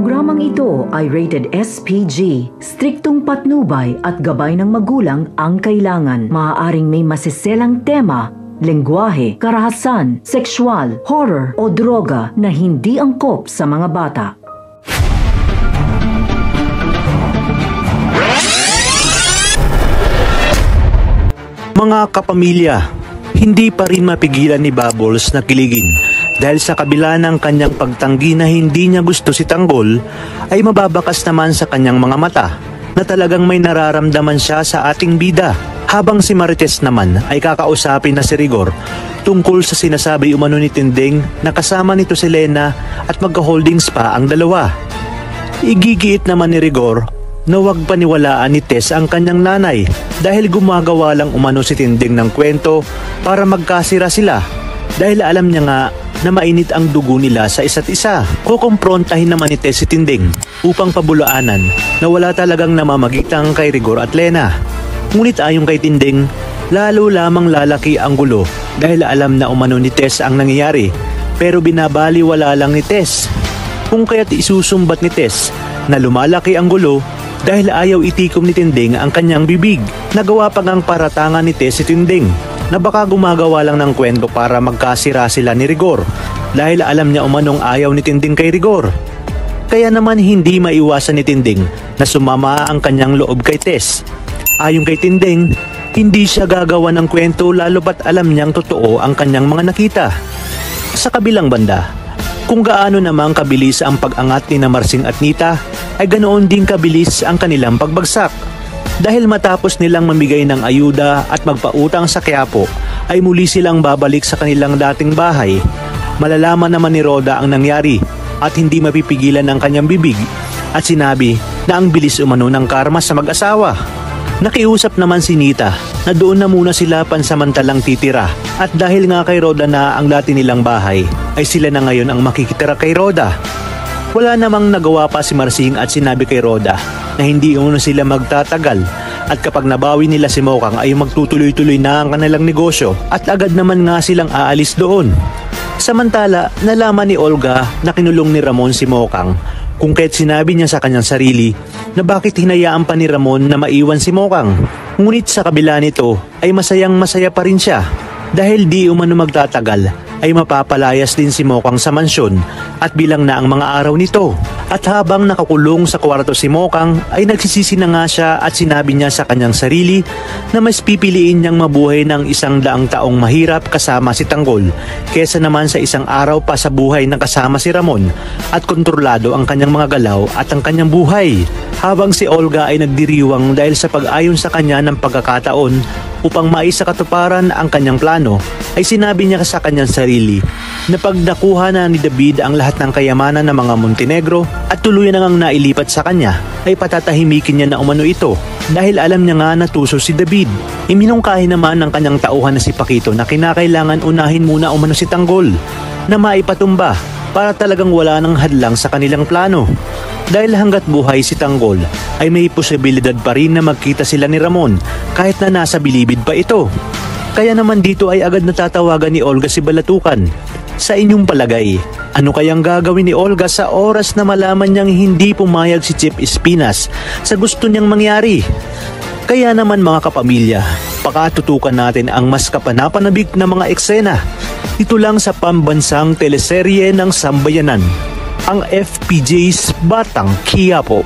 programang ito ay rated SPG. Striktong patnubay at gabay ng magulang ang kailangan. Maaaring may masiselang tema, lengguwahe, karahasan, sexual, horror o droga na hindi angkop sa mga bata. Mga kapamilya, hindi pa rin mapigilan ni Bubbles na kiligin dahil sa kabila ng kanyang pagtanggi na hindi niya gusto si Tanggol, ay mababakas naman sa kanyang mga mata na talagang may nararamdaman siya sa ating bida. Habang si Marites naman ay kakausapin na si Rigor tungkol sa sinasabi umano ni Tinding na kasama nito si Lena at magka-holdings pa ang dalawa. Igigiit naman ni Rigor na huwag paniwalaan ni Tess ang kanyang nanay dahil gumagawa lang umano si Tinding ng kwento para magkasira sila dahil alam niya nga na mainit ang dugo nila sa isa't isa. Kukumprontahin naman ni Tess si Tinding upang pabulaanan na wala talagang namamagitan kay Rigor at Lena. Ngunit ayon kay Tinding, lalo lamang lalaki ang gulo dahil alam na umano ni Tess ang nangyayari pero binabaliwala lang ni Tess. Kung kaya't isusumbat ni Tess na lumalaki ang gulo dahil ayaw itikom ni Tinding ang kanyang bibig. Nagawa pa ngang paratangan ni Tess si Tinding na baka gumagawa lang ng kwento para magkasira sila ni Rigor dahil alam niya umanong ayaw ni Tinding kay Rigor. Kaya naman hindi maiwasan ni Tinding na sumama ang kanyang loob kay Tess. Ayon kay Tinding, hindi siya gagawa ng kwento lalo pat alam niyang totoo ang kanyang mga nakita. Sa kabilang banda, kung gaano namang kabilis ang pag-angat ni Marsing at Nita, ay ganoon din kabilis ang kanilang pagbagsak. Dahil matapos nilang mamigay ng ayuda at magpautang sa Quiapo, ay muli silang babalik sa kanilang dating bahay. Malalaman naman ni Rhoda ang nangyari at hindi mapipigilan ang kanyang bibig at sinabi na ang bilis umano ng karma sa mag-asawa. Nakiusap naman si Nita na doon na muna sila pansamantalang titira at dahil nga kay Rhoda na ang dati nilang bahay, ay sila na ngayon ang makikitira kay Rhoda. Wala namang nagawa pa si Marsing at sinabi kay Rhoda na hindi umano sila magtatagal at kapag nabawi nila si Mokang ay magtutuloy-tuloy na ang kanilang negosyo at agad naman nga silang aalis doon. Samantala, nalaman ni Olga na kinulong ni Ramon si Mokang kung kaya't sinabi niya sa kanyang sarili na bakit hinayaan pa ni Ramon na maiwan si Mokang. Ngunit sa kabila nito ay masayang-masaya pa rin siya dahil di umano magtatagal ay mapapalayas din si Mokang sa mansyon at bilang na ang mga araw nito. At habang nakakulong sa kwarto si Mokang ay nagsisisi na nga siya at sinabi niya sa kanyang sarili na mas pipiliin niyang mabuhay ng 100 taong mahirap kasama si Tanggol kesa naman sa isang araw pa sa buhay na kasama si Ramon at kontrolado ang kanyang mga galaw at ang kanyang buhay. Habang si Olga ay nagdiriwang dahil sa pag-ayon sa kanya ng pagkakataon upang maisakatuparan ang kanyang plano, ay sinabi niya sa kanyang sarili na pag nakuha na ni David ang lahat ng kayamanan ng mga Montenegro at tuluyan na ngang nailipat sa kanya, ay patatahimikin niya na umano ito dahil alam niya nga na tuso si David. Iminungkahi naman ng kanyang tauhan na si Paquito na kinakailangan unahin muna umano si Tanggol na maipatumba para talagang wala ng hadlang sa kanilang plano. Dahil hanggat buhay si Tanggol ay may posibilidad pa rin na magkita sila ni Ramon kahit na nasa bilibid pa ito. Kaya naman dito ay agad natatawagan ni Olga si Balatukan. Sa inyong palagay, ano kayang gagawin ni Olga sa oras na malaman niyang hindi pumayag si Chip Espinas sa gusto niyang mangyari? Kaya naman mga kapamilya, pakatutukan natin ang mas kapanapanabik na mga eksena. Ito lang sa pambansang teleserye ng Sambayanan, ang FPJ's Batang Quiapo.